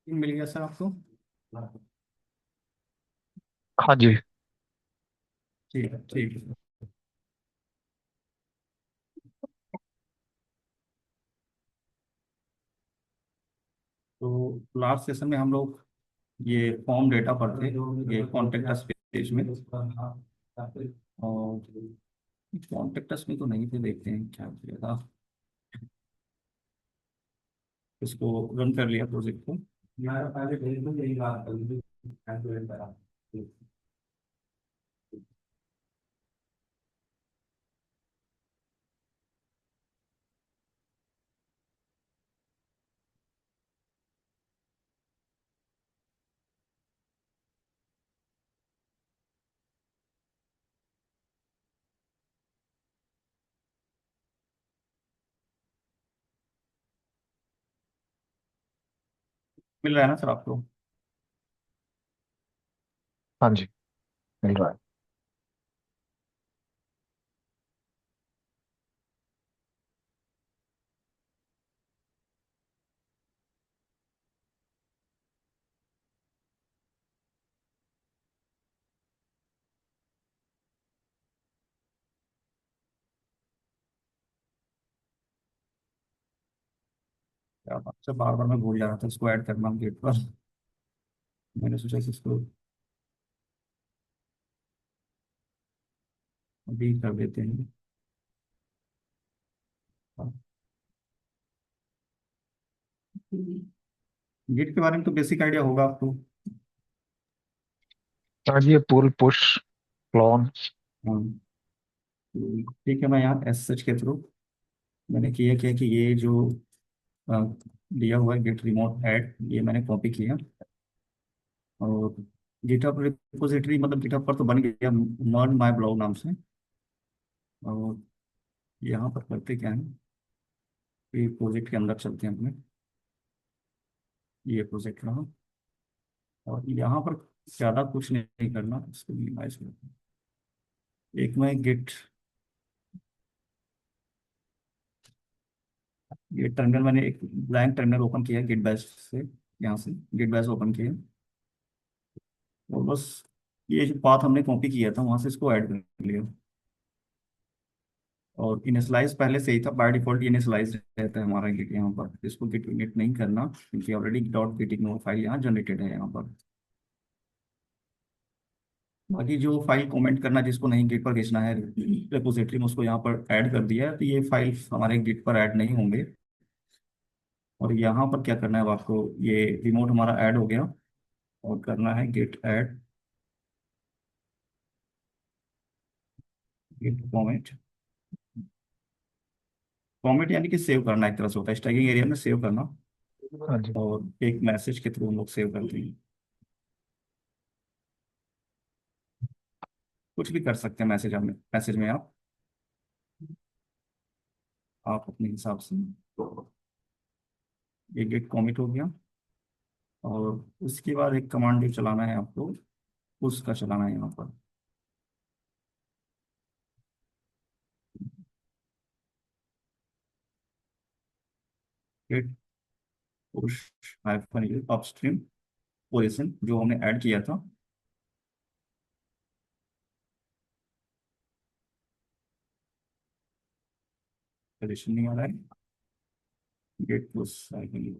मिल गया सर आपको? हाँ जी। ठीक है, ठीक है। तो लास्ट सेशन में हम लोग ये फॉर्म डेटा पढ़ते, ये कॉन्टेक्ट अस पेज में। और कॉन्टेक्ट अस में तो नहीं थे, देखते हैं क्या किया था। इसको रन कर लिया प्रोजेक्ट को। यार पहले भेज दो, यही बात कर लीजिए। कैलकुलेट करा। मिल रहा है ना सर आपको? हाँ जी, मिल रहा है। क्या बात से बार बार मैं भूल जा रहा था इसको ऐड करना गेट पर। मैंने सोचा कि इसको अभी कर देते हैं। गेट के बारे में तो बेसिक आइडिया होगा आपको। हाँ जी, ये पुल पुश क्लोन। हाँ, तो ठीक है। मैं यहाँ एस सच के थ्रू मैंने किया कि ये जो अ, दिया हुआ है गेट रिमोट ऐड, ये मैंने कॉपी किया। और गिटहब रिपोजिटरी, मतलब गिटहब पर तो बन गया मर्न माय ब्लॉग नाम से। और यहाँ पर करते क्या है कि प्रोजेक्ट के अंदर चलते हैं अपने। ये प्रोजेक्ट रहा। और यहाँ पर ज़्यादा कुछ नहीं करना, इसको मिनिमाइज करते हैं। एक मैं गिट, ये टर्मिनल मैंने एक ब्लैंक टर्मिनल ओपन किया गिट बैश से। यहाँ से गिट बैश ओपन किया। और बस ये जो पाथ हमने कॉपी किया था वहाँ से इसको ऐड कर लिया। और इनिशलाइज पहले से ही था, बाय डिफॉल्ट ये इनिशलाइज रहता है हमारा गिट यहाँ पर। इसको गिट इनिट नहीं करना, क्योंकि already dot git ignore file यहाँ जनरेटेड है यहाँ पर। बाकी जो फाइल कमेंट करना जिसको नहीं गिट पर भेजना है रेपोजिटरी में, उसको यहाँ पर ऐड कर दिया है, तो ये फाइल हमारे गिट पर ऐड नहीं होंगे। और यहाँ पर क्या करना है अब आपको, ये रिमोट हमारा ऐड हो गया। और करना है git add, git commit. Commit यानी कि सेव करना, एक तरह से होता है स्टैगिंग एरिया में सेव करना। हाँ जी। और एक मैसेज के थ्रू हम लोग सेव करते हैं। कुछ भी कर सकते हैं मैसेज में, मैसेज में आप अपने हिसाब से। ये गेट कॉमिट हो गया। और उसके बाद एक कमांड जो चलाना है आपको, उसका चलाना है यहाँ पर। Git push hyphen u upstream position जो हमने ऐड किया था। पोजीशन नहीं आ रहा है। Git push hyphen u.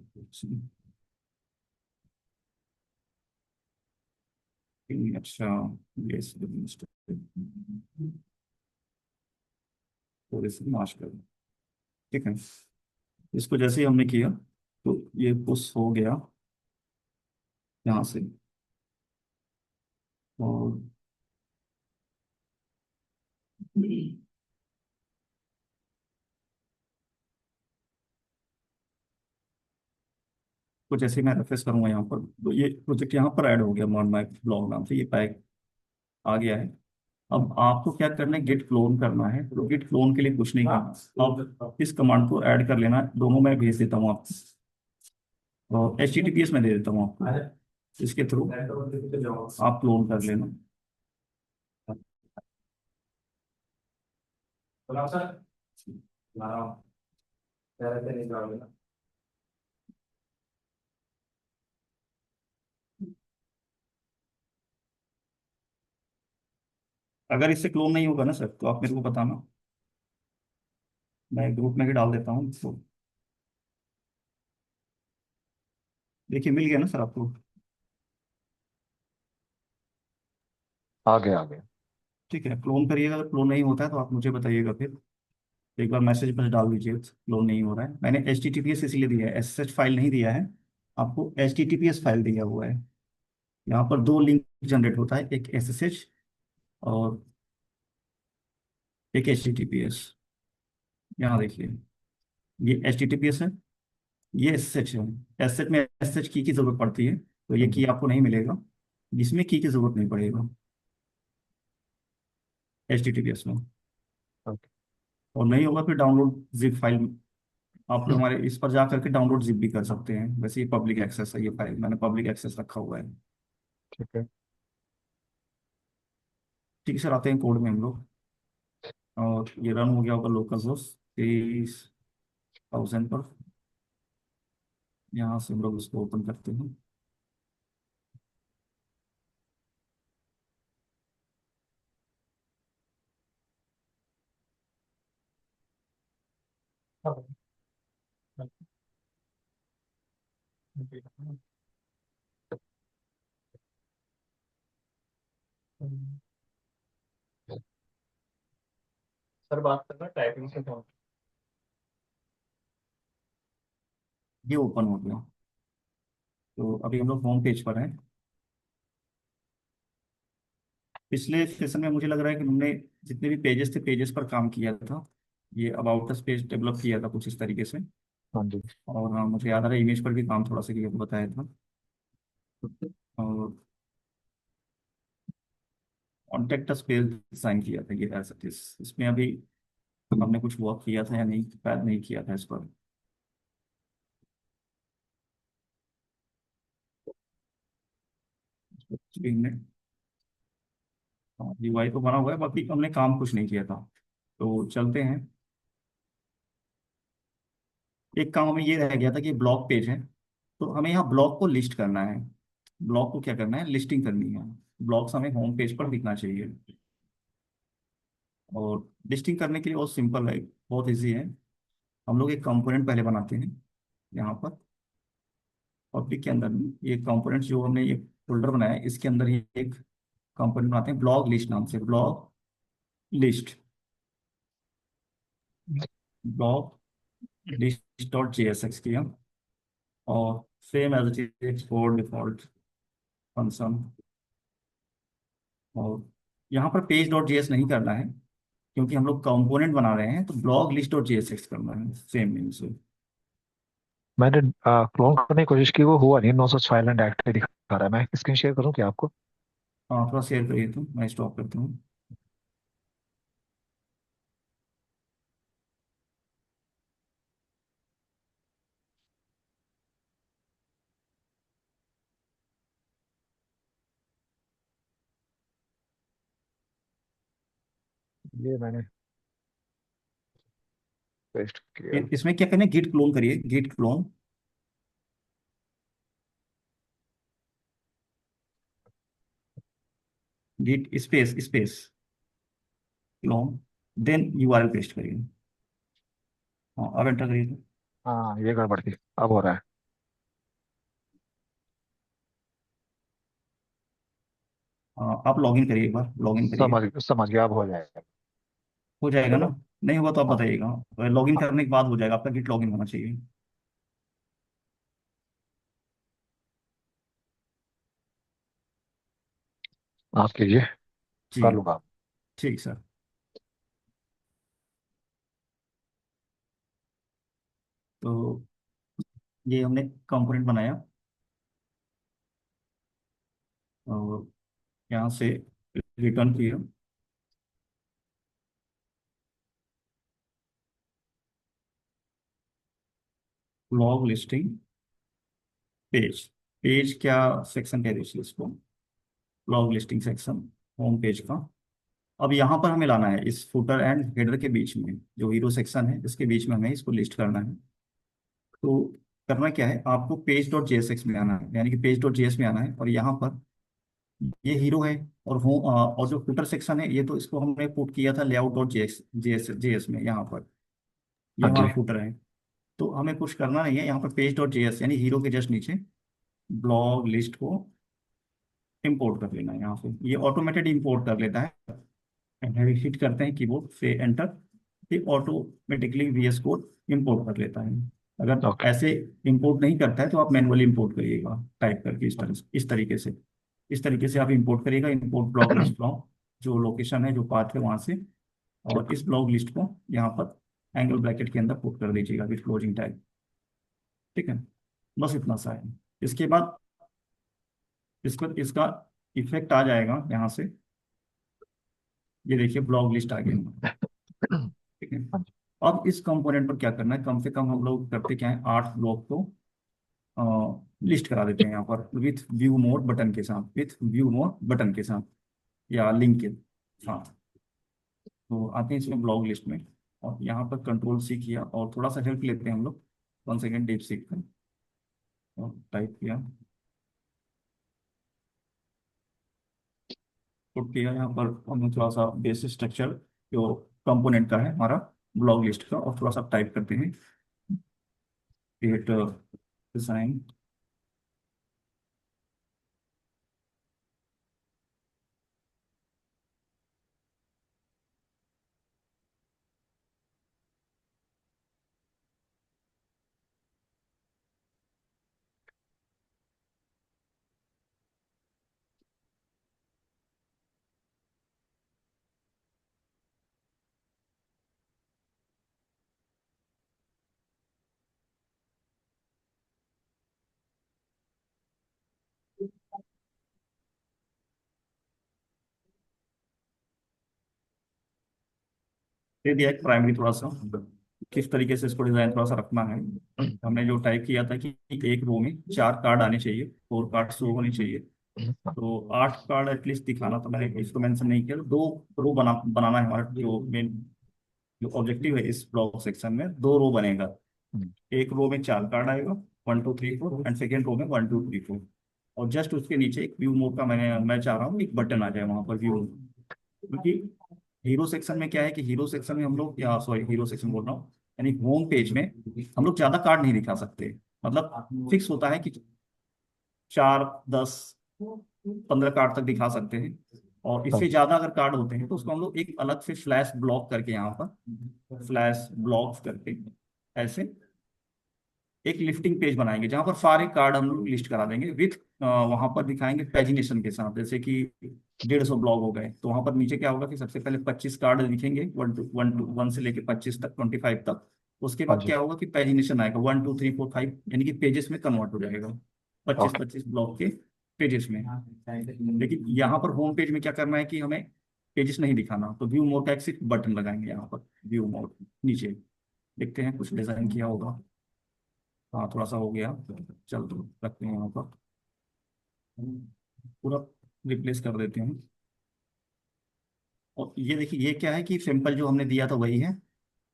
अच्छा, ये पोजीशन मास्टर। ठीक है। इसको जैसे ही हमने किया तो ये पुश हो गया यहाँ से। और कुछ ऐसे ही मैं रेफरेंस करूंगा यहाँ पर, तो ये प्रोजेक्ट यहाँ पर ऐड हो गया मॉन माई ब्लॉग नाम से, ये पैक आ गया है। अब आपको क्या करना है, गेट क्लोन करना है। तो गेट क्लोन के लिए कुछ नहीं करना, अब इस कमांड को ऐड कर लेना है। दोनों मैं भेज देता हूँ आपको, और H T T P S में दे देता हूँ आपको। इसके थ्रू आप क्लोन कर लेना। अगर इससे क्लोन नहीं होगा ना सर, तो आप मेरे को बताना, मैं ग्रुप में भी डाल देता हूँ तो। देखिए मिल गया ना सर आपको। आगे आगे। ठीक है, क्लोन करिएगा, अगर क्लोन नहीं होता है तो आप मुझे बताइएगा फिर। एक बार मैसेज बस डाल दीजिए, क्लोन नहीं हो रहा है। मैंने H T T P S इसलिए दिया है, एस एच फाइल नहीं दिया है आपको, H T T P S file दिया हुआ है। यहाँ पर दो लिंक जनरेट होता है, एक एस एस एच और एक H T T P S. यहाँ देखिए, ये H T T P S है, ये एस एच है। एस एच में एस एच की जरूरत पड़ती है, तो ये हाँ की जी। आपको नहीं मिलेगा, जिसमें की जरूरत नहीं पड़ेगा H T T P S में। ओके। और नहीं होगा फिर डाउनलोड जिप फाइल, आप लोग हमारे इस पर जा करके डाउनलोड जिप भी कर सकते हैं। वैसे ये पब्लिक एक्सेस है, ये फाइल मैंने पब्लिक एक्सेस रखा हुआ है। ठीक है। ठीक है सर, आते हैं कोड में हम लोग। और ये रन हो गया होगा लोकल होस्ट 23,000 पर। यहाँ से हम लोग इसको ओपन करते हैं। सर बात करना टाइपिंग से कौन। ये ओपन हो गया। तो अभी हम लोग होम पेज पर हैं। पिछले सेशन में मुझे लग रहा है कि हमने जितने भी पेजेस थे, पेजेस पर काम किया था। ये अबाउट अस पेज डेवलप किया था कुछ इस तरीके से। हाँ जी। और हाँ, मुझे याद आ रहा है इमेज पर भी काम थोड़ा सा किया बताया था। और कॉन्टेक्ट अस पेज डिजाइन किया था ये एज इट इज। इसमें अभी हमने कुछ वर्क किया था या नहीं, शायद नहीं किया था इस पर। हाँ, यूआई तो बना हुआ है, बाकी हमने काम कुछ नहीं किया था। तो चलते हैं। एक काम हमें ये रह गया था कि ब्लॉग पेज है, तो हमें यहाँ ब्लॉग को लिस्ट करना है। ब्लॉग को क्या करना है, लिस्टिंग करनी है। ब्लॉग्स हमें होम पेज पर दिखना चाहिए। और लिस्टिंग करने के लिए बहुत सिंपल है, बहुत इजी है। हम लोग एक कंपोनेंट पहले बनाते हैं यहाँ पर पब्लिक के अंदर में। ये कंपोनेंट जो हमने ये फोल्डर बनाया है, इसके अंदर ही एक कंपोनेंट बनाते हैं ब्लॉग लिस्ट नाम से। Blog list, blog list dot j s x किया। और same as it is export default function. और यहाँ पर पेज डॉट जेएस नहीं करना है, क्योंकि हम लोग कंपोनेंट बना रहे हैं, तो ब्लॉग लिस्ट डॉट जेएसएक्स करना है सेम नेम से। मैंने क्लोन करने की कोशिश की, वो हुआ नहीं, no such file and directory दिखा रहा है। मैं स्क्रीन शेयर करूँ क्या आपको। हाँ थोड़ा शेयर करिए तो मैं स्टॉप करता हूँ। ये मैंने पेस्ट किया। इसमें क्या करना है, गिट क्लोन करिए, git clone. Git space space clone, then URL paste करिए। हाँ अब एंटर करिए तो। हाँ ये गड़बड़ थी, अब हो रहा है। हाँ, आप लॉगिन करिए, एक बार लॉगिन करिए। समझ गया, अब हो जाएगा। हो जाएगा ना? चलो। नहीं होगा तो आप हाँ। बताइएगा, लॉगिन हाँ, करने के बाद हो जाएगा, आपका गिट लॉगिन होना चाहिए। आप कीजिए, जी कर लूंगा। ठीक सर। तो ये हमने कंपोनेंट बनाया, और यहाँ से रिटर्न किया लॉग लिस्टिंग पेज। पेज क्या, सेक्शन कह दीजिए इसको, log listing section home page का। अब यहाँ पर हमें लाना है इस फुटर एंड हेडर के बीच में, जो हीरो सेक्शन है इसके बीच में हमें इसको लिस्ट करना है। तो करना क्या है, आपको पेज डॉट जेएसएक्स में आना है, यानी कि पेज डॉट जेएस में आना है, और यहाँ पर ये हीरो है। और हो और जो फुटर सेक्शन है, ये तो इसको हमने पुट किया था लेआउट डॉट जेएस में यहाँ पर। ये हाँ जी। हमारा फुटर है। तो हमें कुछ करना नहीं है यहाँ पर, पेज डॉट जेएस यानी हीरो के जस्ट नीचे ब्लॉग लिस्ट को इंपोर्ट कर लेना है यहाँ पे। ये ऑटोमेटेड इंपोर्ट कर लेता है। हिट करते हैं कीबोर्ड से एंटर, ये ऑटोमेटिकली VS कोड इंपोर्ट कर लेता है। अगर ओके। ऐसे इंपोर्ट नहीं करता है तो आप मैनुअली इंपोर्ट करिएगा टाइप करके, इस तरीके से। इस तरीके से आप इंपोर्ट करिएगा, इंपोर्ट ब्लॉक लिस्ट फ्रॉम, जो लोकेशन है जो पाथ है वहां से। और ठीक। इस ब्लॉक लिस्ट को यहाँ पर एंगल ब्रैकेट के अंदर पुट कर दीजिएगा विथ क्लोजिंग टैग। ठीक है, बस इतना सा है। इसके बाद इसको इसका इफेक्ट आ जाएगा यहाँ से। ये देखिए ब्लॉक लिस्ट आ गया। ठीक है। हाँ जी। अब इस कंपोनेंट पर क्या करना है, कम से कम हम लोग करते क्या है, 8 ब्लॉक को लिस्ट करा देते हैं यहाँ पर विथ व्यू मोर बटन के साथ, विथ व्यू मोर बटन के साथ या लिंक के साथ। तो आते हैं इसमें ब्लॉग लिस्ट में, और यहाँ पर कंट्रोल C किया और थोड़ा सा हेल्प लेते हैं हम लोग, 1 सेकेंड डीप सीख कर, और टाइप किया, पुट किया यहाँ पर। हमने थोड़ा सा बेसिक स्ट्रक्चर जो कंपोनेंट का है हमारा ब्लॉग लिस्ट का, और थोड़ा सा टाइप करते हैं क्रिएट डिजाइन। दे दिया एक प्राइमरी थोड़ा सा, किस तरीके से इसको डिजाइन थोड़ा सा रखना है। हमने जो टाइप किया था कि एक रो में 4 कार्ड आने चाहिए, 4 कार्ड शो होने चाहिए। तो 8 कार्ड एटलीस्ट दिखाना, तो मैंने इसको मेंशन नहीं किया। 2 रो बनाना है हमारा, जो मेन जो ऑब्जेक्टिव है इस ब्लॉक सेक्शन में, 2 रो बनेगा। एक रो में 4 कार्ड आएगा, 1 2 3 4, एंड सेकेंड रो में 1 2 3 4। और जस्ट उसके नीचे एक व्यू मोड का मैं चाह रहा हूँ एक बटन आ जाए वहां पर व्यू। क्योंकि हीरो सेक्शन में क्या है कि हीरो सेक्शन में हम लोग, या सॉरी हीरो सेक्शन बोल रहा हूँ, यानी होम पेज में हम लोग ज्यादा कार्ड नहीं दिखा सकते। मतलब फिक्स होता है कि 4 10 15 कार्ड तक दिखा सकते हैं। और हाँ इससे जी। ज्यादा अगर कार्ड होते हैं तो उसको हम लोग एक अलग से फ्लैश ब्लॉक करके, यहाँ पर फ्लैश ब्लॉक करके ऐसे एक लिफ्टिंग पेज बनाएंगे, जहां पर सारे कार्ड हम लोग लिस्ट करा देंगे विथ, वहां पर दिखाएंगे पेजिनेशन के साथ। जैसे कि 150 ब्लॉग हो गए, तो वहां पर नीचे क्या होगा कि सबसे पहले 25 कार्ड दिखेंगे, वन से लेके 25 तक, 25 तक। उसके हाँ बाद जी। क्या होगा कि पेजिनेशन आएगा 1 2 3 4 5, यानी कि पेजेस में कन्वर्ट हो जाएगा, पच्चीस ओके। पच्चीस ब्लॉक के पेजेस में। लेकिन यहाँ पर होम पेज में क्या करना है कि हमें पेजेस नहीं दिखाना, तो व्यू मोड का एक सिर्फ बटन लगाएंगे यहाँ पर, व्यू मोड नीचे। देखते हैं कुछ डिजाइन किया होगा। हाँ थोड़ा सा हो गया, चल तो रखते हैं यहाँ पर, पूरा रिप्लेस कर देते हैं। और ये देखिए, ये क्या है कि सिंपल जो हमने दिया था वही है।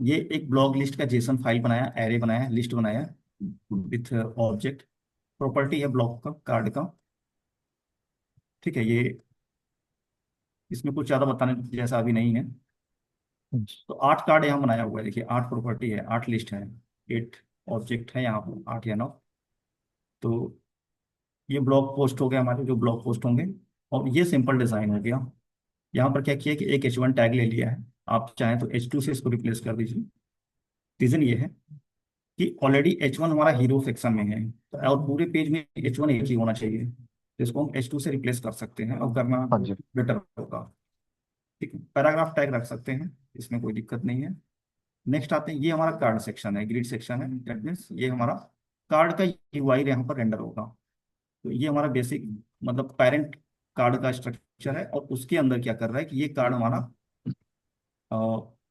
ये एक ब्लॉग लिस्ट का जेसन फाइल बनाया, एरे बनाया, लिस्ट बनाया विथ ऑब्जेक्ट, प्रॉपर्टी है ब्लॉक का, कार्ड का। ठीक है, ये इसमें कुछ ज्यादा बताने जैसा अभी नहीं है। तो 8 कार्ड यहाँ बनाया हुआ है, देखिए 8 प्रॉपर्टी है, 8 लिस्ट है, 8 ऑब्जेक्ट है यहाँ पर, 8 या 9। तो ये ब्लॉग पोस्ट हो गया हमारे, जो ब्लॉग पोस्ट होंगे। और ये सिंपल डिजाइन हो गया। यहाँ पर क्या किया कि एक H1 टैग ले लिया है, आप चाहें तो H2 से इसको रिप्लेस कर दीजिए। रीजन ये है कि ऑलरेडी H1 हमारा हीरो सेक्शन में है, तो और पूरे पेज में H1 एक ही होना चाहिए, तो इसको हम H2 से रिप्लेस कर सकते हैं और करना हाँ जी। बेटर होगा। ठीक है, पैराग्राफ टैग रख सकते हैं, इसमें कोई दिक्कत नहीं है। नेक्स्ट आते हैं, ये हमारा कार्ड सेक्शन है, ग्रिड सेक्शन है, दैट मीन्स ये हमारा कार्ड का UI यहाँ पर रेंडर होगा। तो ये हमारा बेसिक, मतलब पेरेंट कार्ड का स्ट्रक्चर है, और उसके अंदर क्या कर रहा है कि ये कार्ड हमारा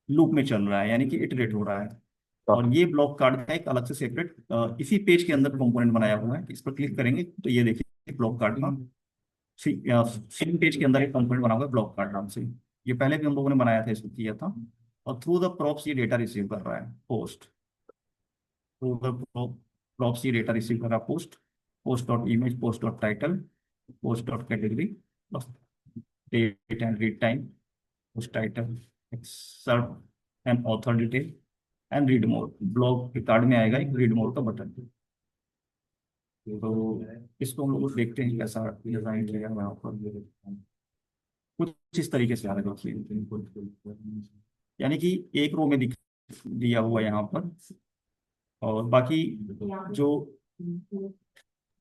लूप में चल रहा है, यानी कि इटरेट हो रहा है। और ओके। ये ब्लॉक कार्ड का एक अलग से सेपरेट इसी पेज के अंदर कंपोनेंट बनाया हुआ है। इस पर क्लिक करेंगे तो ये देखिए ब्लॉक कार्ड का सेम पेज के अंदर एक कंपोनेंट बना हुआ है ब्लॉक कार्ड नाम से। ये पहले भी हम लोगों ने बनाया था, इसको किया था। और थ्रू द प्रॉप्स ये डेटा रिसीव कर रहा है, पोस्ट थ्रू द प्रॉप्स ये डेटा रिसीव कर रहा है, post, post dot image, post dot title, post dot category, बस डेट एंड रीड टाइम, उस title, exert and author detail, and read mode. Blog के कार्ड में आएगा एक रीड मोड का बटन। तो इसको हम लोग देखते हैं कैसा डिजाइन किया है यहाँ पर। कुछ इस तरीके से आ रहा है, यानी कि एक रो में दिख दिया हुआ है यहाँ पर, और बाकी जो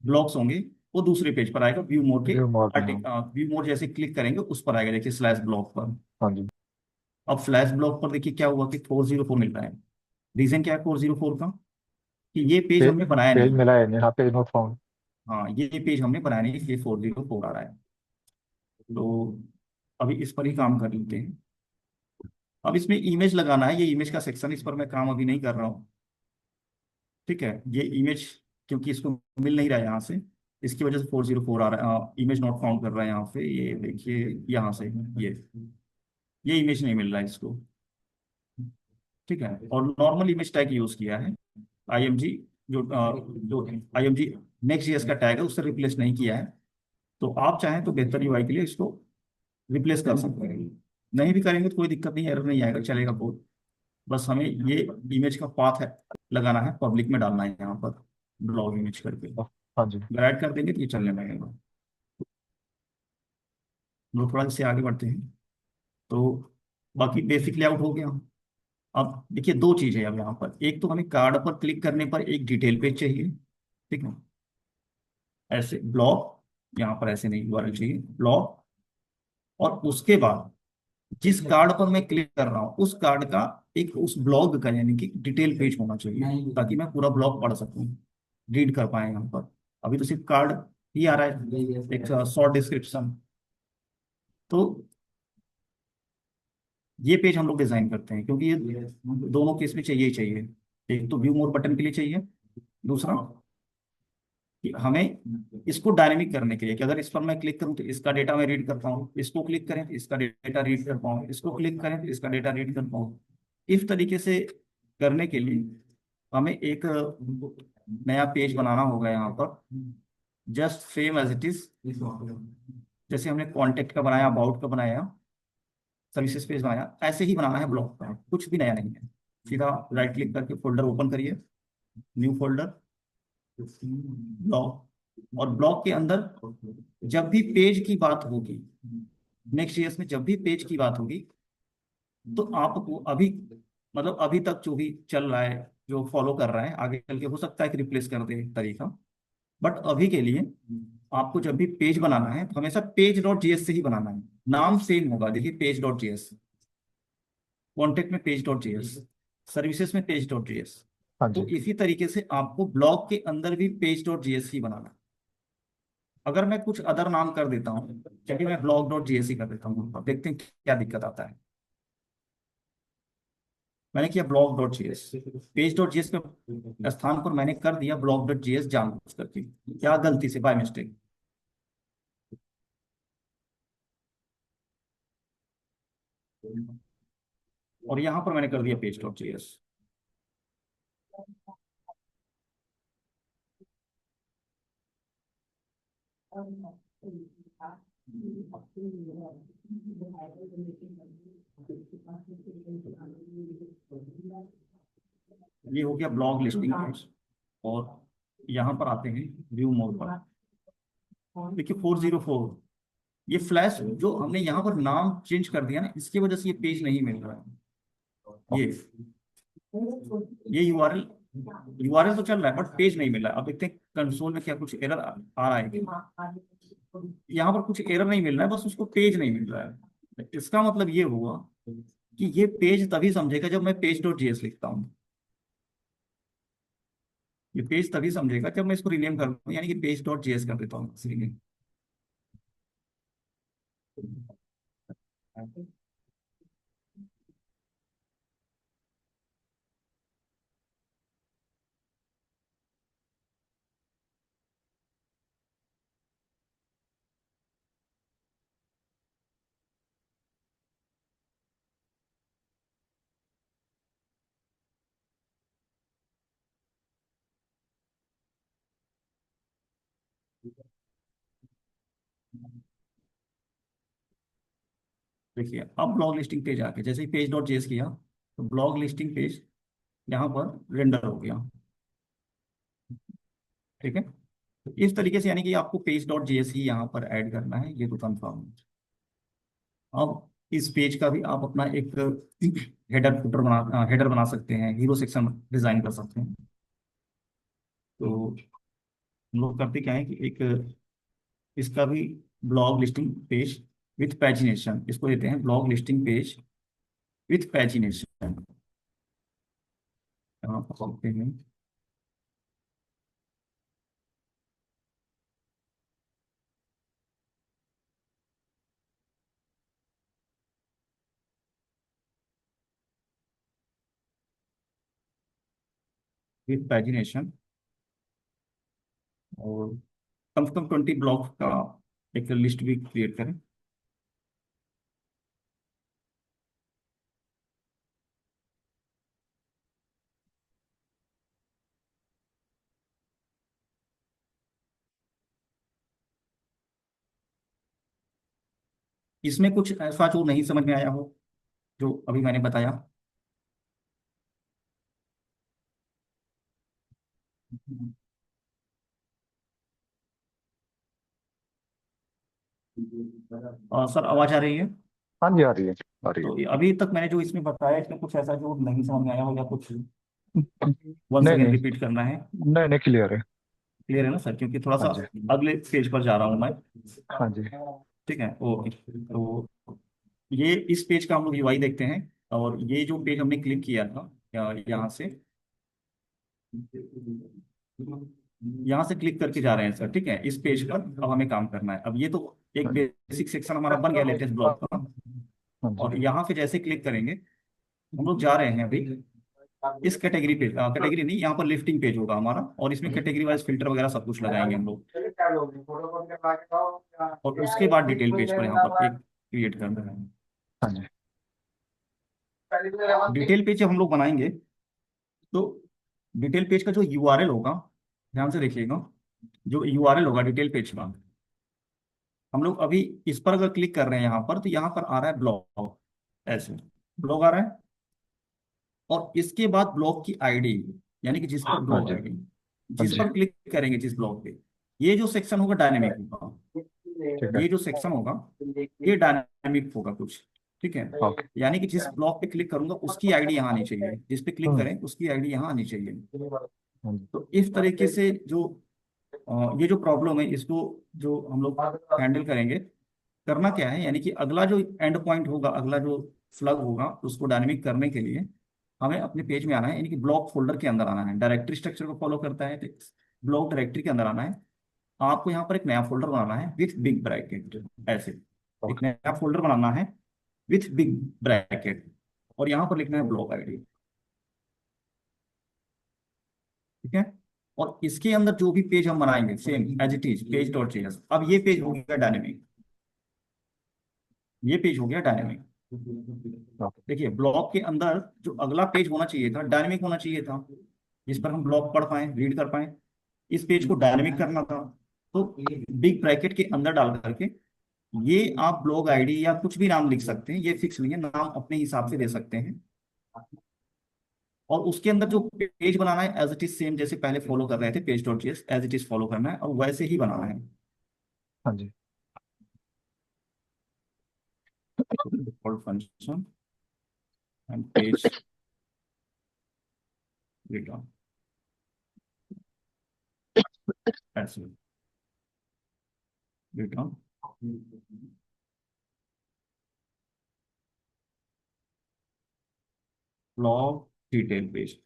ब्लॉक्स होंगे वो दूसरे पेज पर आएगा, व्यू मोड के व्यू मोड में, हाँ। आर्टिक। व्यू मोड जैसे क्लिक करेंगे उस पर आएगा, देखिए स्लैश ब्लॉक पर। हाँ जी। अब फ्लैश ब्लॉक पर देखिए क्या हुआ कि 404 मिल रहा है। रीजन क्या है 404 का? कि ये पेज पे, हमने बनाया पेज नहीं। मिला है नहीं, हाँ, पेज नोट फाउंड। हाँ, ये पेज हमने बनाया नहीं, इसलिए 404 आ रहा है। तो अभी इस पर ही काम कर लेते हैं। अब इसमें इमेज लगाना है, ये इमेज का सेक्शन, इस पर मैं काम अभी नहीं कर रहा हूँ। ठीक है, ये इमेज क्योंकि इसको मिल नहीं रहा है यहाँ से, इसकी वजह से 404 आ रहा है। इमेज नॉट फाउंड कर रहा है यहाँ पे, ये देखिए यहाँ से। ये इमेज नहीं मिल रहा है इसको। ठीक है, और नॉर्मल इमेज टैग यूज किया है, आईएमजी। जो आईएमजी नेक्स्ट जेएस का टैग है उससे रिप्लेस नहीं किया है। तो आप चाहें तो बेहतर यूआई के लिए इसको रिप्लेस कर सकते हैं। नहीं भी करेंगे तो कोई दिक्कत नहीं, एरर नहीं आएगा, चलेगा बहुत। बस हमें ये इमेज का पाथ है लगाना है, पब्लिक में डालना है यहाँ पर, ब्लॉग इमेज करके। हाँ जी। अगर ऐड कर देंगे तो ये चलने लगेगा। हम लोग थोड़ा इससे आगे बढ़ते हैं। तो बाकी बेसिक लेआउट हो गया। अब देखिए दो चीजें अब यहाँ पर, एक तो हमें कार्ड पर क्लिक करने पर एक डिटेल पेज चाहिए। ठीक है, ऐसे ब्लॉग, यहाँ पर ऐसे नहीं यूआरएल चाहिए, ब्लॉग। और उसके बाद जिस कार्ड पर मैं क्लिक कर रहा हूँ उस कार्ड का एक, उस ब्लॉग का यानी कि डिटेल पेज होना चाहिए, ताकि मैं पूरा ब्लॉग पढ़ सकूँ, रीड कर पाए यहाँ पर। अभी तो सिर्फ कार्ड ही आ रहा है, एक शॉर्ट डिस्क्रिप्शन। तो ये पेज हम लोग डिजाइन करते हैं, क्योंकि ये दोनों केस में चाहिए ही चाहिए। एक तो व्यू मोर बटन के लिए चाहिए, दूसरा कि हमें इसको डायनेमिक करने के लिए, कि अगर इस पर मैं क्लिक करूं तो इसका डेटा मैं रीड कर पाऊँ, इसको क्लिक करें तो इसका डेटा रीड कर पाऊँ, इसको क्लिक करें तो इसका डेटा रीड कर पाऊँ। इस तरीके से करने के लिए हमें एक नया पेज बनाना होगा यहाँ पर, just same as it is. जैसे हमने कॉन्टेक्ट का बनाया, अबाउट का बनाया, सर्विसेज पेज बनाया, ऐसे ही बनाना है ब्लॉग का, कुछ भी नया नहीं है। सीधा राइट क्लिक करके फोल्डर ओपन करिए, न्यू फोल्डर, ब्लॉग। और ब्लॉग के अंदर जब भी पेज की बात होगी, नेक्स्ट ईयर्स में जब भी पेज की बात होगी, तो आपको अभी, मतलब अभी तक जो भी चल रहा है, जो फॉलो कर रहा है, आगे चल के हो सकता है कि रिप्लेस कर दे तरीका। बट अभी के लिए आपको जब भी पेज बनाना है तो हमेशा पेज डॉट जीएस से ही बनाना है। नाम सेम होगा, देखिए पेज डॉट जीएस, कॉन्टेक्ट में पेज डॉट जीएस, सर्विसेज में पेज डॉट जीएस। हाँ तो जी। इसी तरीके से आपको ब्लॉग के अंदर भी पेज डॉट जीएस ही बनाना है। अगर मैं कुछ अदर नाम कर देता हूँ, चलिए मैं ब्लॉग डॉट जीएस ही कर देता हूँ, अब देखते हैं क्या दिक्कत आता है। मैंने किया blog dot GS, page dot GS पे स्थान पर मैंने कर दिया ब्लॉग डॉट जीएस, जानबूझ करके, क्या गलती से, बाय मिस्टेक। और यहाँ पर मैंने कर दिया पेज डॉट जीएस। ये हो गया ब्लॉग लिस्टिंग पेज। और यहाँ पर आते हैं व्यू मोड पर। देखिए 404, ये फ्लैश जो हमने यहाँ पर नाम चेंज कर दिया ना, इसकी वजह से ये पेज नहीं मिल रहा है। ये यूआरएल, यूआरएल तो चल रहा है बट पेज नहीं मिल रहा है। अब देखते हैं कंसोल में क्या कुछ एरर आ रहा है क्या? यहाँ पर कुछ एरर नहीं मिल रहा है, बस उसको पेज नहीं मिल रहा है। इसका मतलब ये हुआ कि ये पेज तभी समझेगा जब मैं पेज डॉट जीएस लिखता हूँ। ये पेज तभी समझेगा जब मैं इसको रीनेम कर दूँ, यानी कि पेज डॉट जीएस कर देता हूँ रीनेम। देखिए अब ब्लॉग लिस्टिंग पेज आ गया, जैसे ही पेज डॉट जेएस किया तो ब्लॉग लिस्टिंग पेज यहाँ पर रेंडर हो गया। ठीक है, तो इस तरीके से यानी कि आपको पेज डॉट जेएस ही यहाँ पर ऐड करना है, ये तो कंफर्म है। अब इस पेज का भी आप अपना एक हेडर बना सकते हैं, हीरो सेक्शन डिजाइन कर सकते हैं। तो हम लोग करते क्या है कि एक इसका भी blog listing page with pagination, इसको देते हैं blog listing page with pagination. यहाँ पर चलते हैं, विथ पैजिनेशन, और कम से कम 20 ब्लॉग का एक लिस्ट भी क्रिएट करें। इसमें कुछ ऐसा जो नहीं समझ में आया हो, जो अभी मैंने बताया। सर आवाज आ रही है? हाँ जी, आ रही है, आ रही है। तो अभी तक मैंने जो इसमें बताया, इसमें कुछ ऐसा जो नहीं समझ में आया हो या कुछ वंस नहीं अगेन नहीं, रिपीट करना है? नहीं नहीं, क्लियर है। क्लियर है ना सर, क्योंकि थोड़ा हाँ सा जी। अगले पेज पर जा रहा हूँ मैं। हाँ जी। ठीक है, ओके। तो ये इस पेज का हम लोग यूआई देखते हैं, और ये जो पेज हमने क्लिक किया था यहाँ से, यहाँ से क्लिक करके जा रहे हैं सर। ठीक है, इस पेज पर अब हमें काम करना है। अब ये तो एक हाँ बेसिक सेक्शन हमारा बन गया लेटेस्ट ब्लॉग का। हाँ जी। और यहाँ पे जैसे क्लिक करेंगे, हम लोग जा रहे हैं अभी इस कैटेगरी पे, कैटेगरी नहीं, यहाँ पर लिफ्टिंग पेज होगा हमारा, और इसमें कैटेगरी वाइज फिल्टर वगैरह सब कुछ लगाएंगे हम लोग। और उसके बाद डिटेल पेज पर यहाँ पर एक क्रिएट करना है। हाँ जी। डिटेल पेज जब हम लोग बनाएंगे, तो डिटेल पेज का जो यूआरएल होगा, ध्यान से देखिएगा, जो यूआरएल होगा डिटेल पेज का, हम लोग अभी इस पर अगर क्लिक कर रहे हैं यहाँ पर, तो यहाँ पर आ रहा है ब्लॉग, ऐसे ब्लॉग आ रहा है। और इसके बाद ब्लॉग की आईडी, यानी कि जिस पर हाँ ब्लॉग जी। आईडी, हाँ जिस जी। पर क्लिक करेंगे जिस ब्लॉग पे, ये जो सेक्शन होगा डायनेमिक होगा। ठीक है। ये जो सेक्शन होगा ये डायनामिक होगा कुछ। ठीक है, ओके। यानी कि जिस ब्लॉक पे क्लिक करूंगा उसकी आईडी यहाँ आनी चाहिए, जिस पे क्लिक हम्म। करें उसकी आईडी यहाँ आनी चाहिए। हाँ जी। तो इस तरीके से जो ये जो प्रॉब्लम है, इसको जो हम लोग हैंडल करेंगे, करना क्या है, यानी कि अगला जो एंड पॉइंट होगा, अगला जो फ्लग होगा, उसको डायनेमिक करने के लिए हमें अपने पेज में आना है, यानी कि ब्लॉक फोल्डर के अंदर आना है। डायरेक्टरी स्ट्रक्चर को फॉलो करता है, तो ब्लॉक डायरेक्टरी के अंदर आना है। आपको यहाँ पर एक नया फोल्डर बनाना है विथ बिग ब्रैकेट, ऐसे एक ओके। नया फोल्डर बनाना है विथ बिग ब्रैकेट, और यहाँ पर लिखना है ब्लॉक आईडी। ठीक है, और इसके अंदर जो भी पेज हम बनाएंगे same as it is page dot JS. अब ये पेज हो गया डायनेमिक, ये पेज हो गया डायनेमिक। ओके। देखिए ब्लॉग के अंदर जो अगला पेज होना चाहिए था डायनेमिक होना चाहिए था, जिस पर हम ब्लॉग पढ़ पाए, रीड कर पाए। इस पेज को डायनेमिक करना था, तो बिग ब्रैकेट के अंदर डाल करके ये आप ब्लॉग आईडी या कुछ भी नाम लिख सकते हैं, ये फिक्स नहीं है, नाम अपने हिसाब से दे सकते हैं। और उसके अंदर जो पेज बनाना है एज इट इज सेम, जैसे पहले फॉलो कर रहे थे page dot JS, as it is follow करना है और वैसे ही बनाना है। हाँ जी। Default function and page return, ऐसे रिटर्न ब्लॉग डिटेल पेज।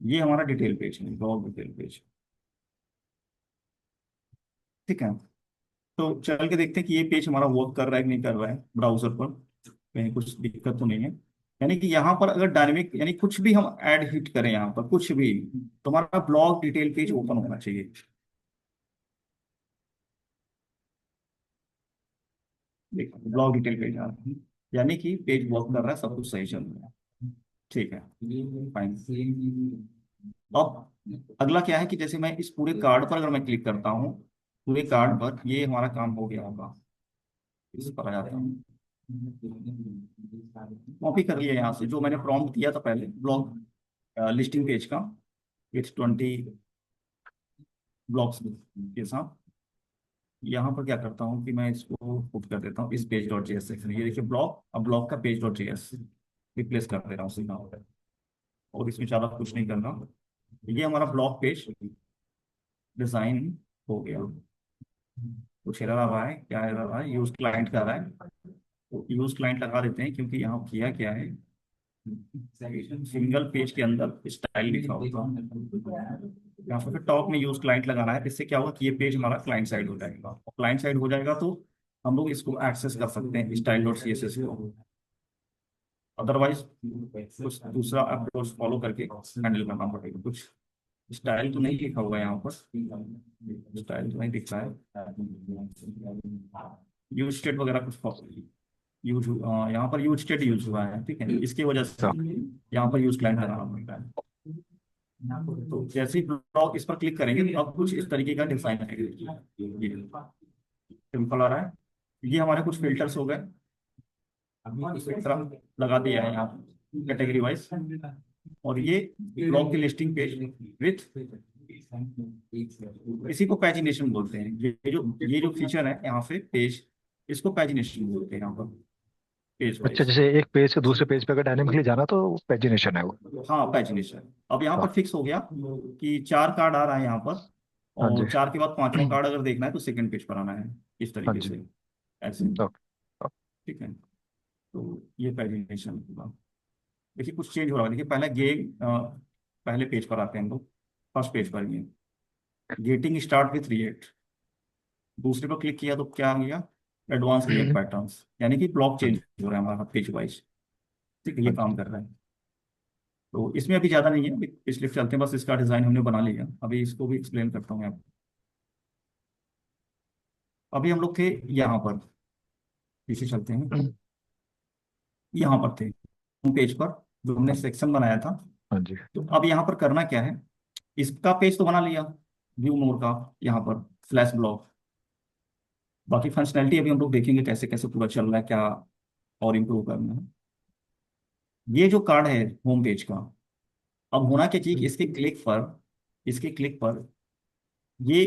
ये हमारा डिटेल पेज है, ब्लॉग डिटेल पेज। ठीक है, तो चल के देखते हैं कि ये पेज हमारा वर्क कर रहा है कि नहीं कर रहा है ब्राउजर पर, कहीं कुछ दिक्कत तो नहीं है। यानी कि यहाँ पर अगर डायनेमिक यानी कुछ भी हम ऐड हिट करें यहाँ पर कुछ भी, तो हमारा ब्लॉग डिटेल पेज ओपन होना चाहिए। देखो ब्लॉग डिटेल पेज आ रहा है, यानी कि पेज वर्क कर रहा है, सब कुछ सही चल रहा है। ठीक है, फाइन। अब अगला क्या है कि जैसे मैं इस पूरे कार्ड पर अगर मैं क्लिक करता हूँ, पूरे कार्ड पर ये हमारा काम हो गया होगा। इस पर आ जाता हूँ, कॉपी कर लिया यहाँ से जो मैंने प्रॉम्प्ट दिया था पहले, ब्लॉग लिस्टिंग पेज का, विथ 20 ब्लॉक्स के साथ। यहाँ पर क्या करता हूँ कि मैं इसको पुट कर देता हूँ इस पेज डॉट जेएस सेक्शन, ये देखिए ब्लॉक, अब ब्लॉक का पेज डॉट जेएस रिप्लेस कर दे रहा हूँ सीधा, और इसमें ज़्यादा कुछ नहीं करना। ये हमारा ब्लॉक पेज डिजाइन हो गया। कुछ एरर आ रहा है, क्या एरर आ रहा है, यूज क्लाइंट का आ रहा है, तो यूज क्लाइंट लगा देते हैं, क्योंकि यहाँ किया क्या है, सिंगल पेज के अंदर स्टाइल लिखा होगा, यहाँ पर फिर टॉप में यूज क्लाइंट लगाना है। इससे क्या होगा कि ये पेज हमारा क्लाइंट साइड हो जाएगा, और क्लाइंट साइड हो जाएगा तो हम लोग इसको एक्सेस कर सकते हैं style dot c s s को। अदरवाइज कुछ दूसरा अप्रोच फॉलो करके हैंडल करना पड़ेगा। कुछ स्टाइल तो नहीं लिखा हुआ है यहाँ पर, स्टाइल तो नहीं दिख रहा है, यूज स्टेट वगैरह कुछ यूज, यहाँ पर यूज स्टेट यूज हुआ है, ठीक है, इसकी वजह से अच्छा। यहाँ पर यूज क्लाइंट लगाना पड़ता है। तो जैसे ही ब्लॉक इस पर क्लिक करेंगे तो अब कुछ इस तरीके का डिजाइन आएगा, सिंपल आ रहा है। ये हमारे कुछ फिल्टर्स हो गए, इस तरह लगा दिया है यहाँ कैटेगरी वाइज, और ये ब्लॉक की लिस्टिंग पेज विथ, इसी को पैजिनेशन बोलते हैं। ये जो फीचर है यहाँ पे पेज, इसको पैजिनेशन बोलते हैं यहाँ पर, पेज अच्छा, वाइज। जैसे एक पेज से दूसरे पेज पे अगर डायनेमिकली जाना तो पेजिनेशन है वो। हाँ पैजिनेशन। अब यहाँ हाँ। पर फिक्स हो गया कि 4 कार्ड आ रहा है यहाँ पर, हाँ जी। और 4 के बाद 5वां कार्ड अगर देखना है तो सेकंड पेज पर आना है, इस हाँ तरीके जी। से, ऐसे। ओके। ठीक है, तो ये पैजिनेशन होगा। देखिए कुछ चेंज हो रहा है, देखिए पहले पहले पेज पर आते हैं हम लोग, फर्स्ट पेज पर ये गेटिंग स्टार्ट विथ रिएक्ट, दूसरे पर क्लिक किया तो क्या आ गया, एडवांस रिएक्ट पैटर्न्स, यानी कि ब्लॉक हाँ चेंज जी। हो रहा है हमारा पेज वाइज। ठीक है, ये हाँ जी। काम कर रहा है। तो इसमें अभी ज़्यादा नहीं है, अभी पिछले चलते हैं, बस इसका डिज़ाइन हमने बना लिया, अभी इसको भी एक्सप्लेन करता हूँ आपको। अभी हम लोग थे यहाँ पर, पीछे चलते हैं, यहाँ पर थे होम पेज पर, जो हमने हाँ। सेक्शन बनाया था। हाँ जी। तो अब यहाँ पर करना क्या है, इसका पेज तो बना लिया, व्यू मोर का, यहाँ पर फ्लैश ब्लॉक, बाकी फंक्शनैलिटी अभी हम लोग देखेंगे कैसे कैसे पूरा चल रहा है, क्या और इम्प्रूव करना है। ये जो कार्ड है होम पेज का, अब होना क्या चाहिए कि इसके क्लिक पर ये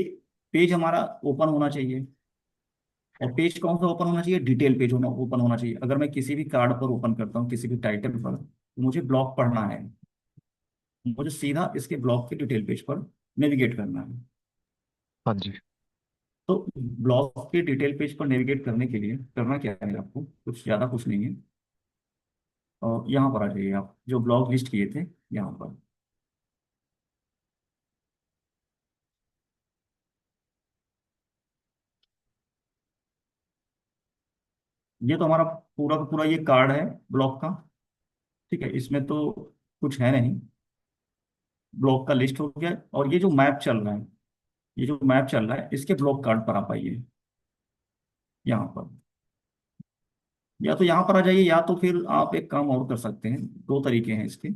पेज हमारा ओपन होना चाहिए। और पेज कौन सा ओपन होना चाहिए, डिटेल पेज होना ओपन होना चाहिए। अगर मैं किसी भी कार्ड पर ओपन करता हूँ, किसी भी टाइटल पर, तो मुझे ब्लॉक पढ़ना है, मुझे सीधा इसके ब्लॉक के डिटेल पेज पर नेविगेट करना है। हाँ जी। तो ब्लॉग के डिटेल पेज पर नेविगेट करने के लिए करना क्या है, आपको कुछ ज़्यादा कुछ नहीं है, और यहाँ पर आ जाइए आप जो ब्लॉग लिस्ट किए थे यहाँ पर। ये तो हमारा पूरा का पूरा ये कार्ड है ब्लॉग का। ठीक है, इसमें तो कुछ है नहीं, ब्लॉग का लिस्ट हो गया। और ये जो मैप चल रहा है, ये जो मैप चल रहा है इसके ब्लॉग कार्ड पर आप आइए, यहाँ पर, या तो यहाँ पर आ जाइए, या तो फिर आप एक काम और कर सकते हैं, 2 तरीके हैं इसके।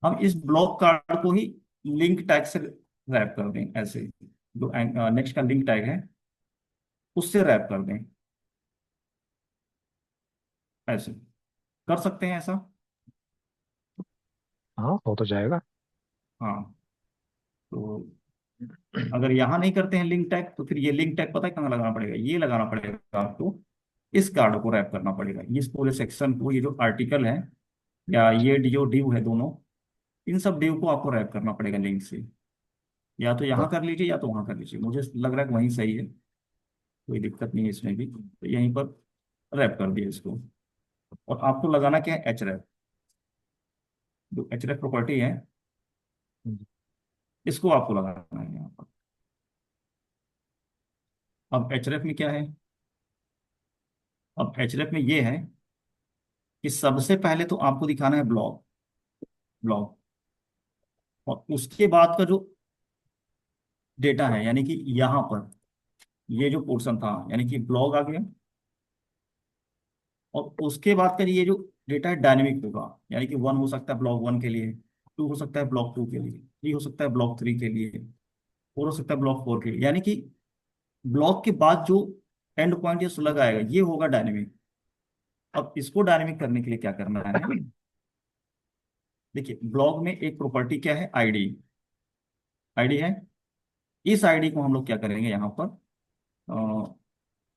हम इस ब्लॉक कार्ड को ही लिंक टैग से रैप कर दें, ऐसे जो नेक्स्ट का लिंक टैग है उससे रैप कर दें, ऐसे कर सकते हैं ऐसा। हाँ, हो तो जाएगा। हाँ, तो अगर यहाँ नहीं करते हैं लिंक टैग, तो फिर ये लिंक टैग पता है कहाँ लगाना पड़ेगा, ये लगाना पड़ेगा आपको, इस कार्ड को रैप करना पड़ेगा, ये इस पूरे सेक्शन को, ये जो आर्टिकल है या ये डीओ डिव है दोनों, इन सब डिव को आपको रैप करना पड़ेगा लिंक से। या तो यहाँ कर लीजिए या तो वहाँ कर लीजिए, मुझे लग रहा है कि वहीं सही है, कोई दिक्कत नहीं है इसमें भी, तो यहीं पर रैप कर दिया इसको। और आपको लगाना क्या है, एच रैप, जो एच रैप प्रॉपर्टी है इसको आपको लगाना है यहाँ पर। अब एच रैप में क्या है, अब एच रैप में ये है कि सबसे पहले तो आपको दिखाना है ब्लॉग, ब्लॉग, और उसके बाद का जो डेटा है, यानी कि यहाँ पर ये जो पोर्शन था, यानी कि ब्लॉग आ गया, और उसके बाद का ये जो डेटा है डायनेमिक होगा, यानी कि 1 हो सकता है ब्लॉक 1 के लिए, 2 हो सकता है ब्लॉक 2 के लिए, 3 हो सकता है ब्लॉक 3 के लिए, 4 हो सकता है ब्लॉक 4 के लिए, यानी कि ब्लॉक के बाद जो एंड पॉइंट या स्लग आएगा ये होगा डायनेमिक। अब इसको डायनेमिक करने के लिए क्या करना है, देखिए ब्लॉग में एक प्रॉपर्टी क्या है, आईडी। आईडी है, इस आईडी को हम लोग क्या करेंगे यहाँ पर,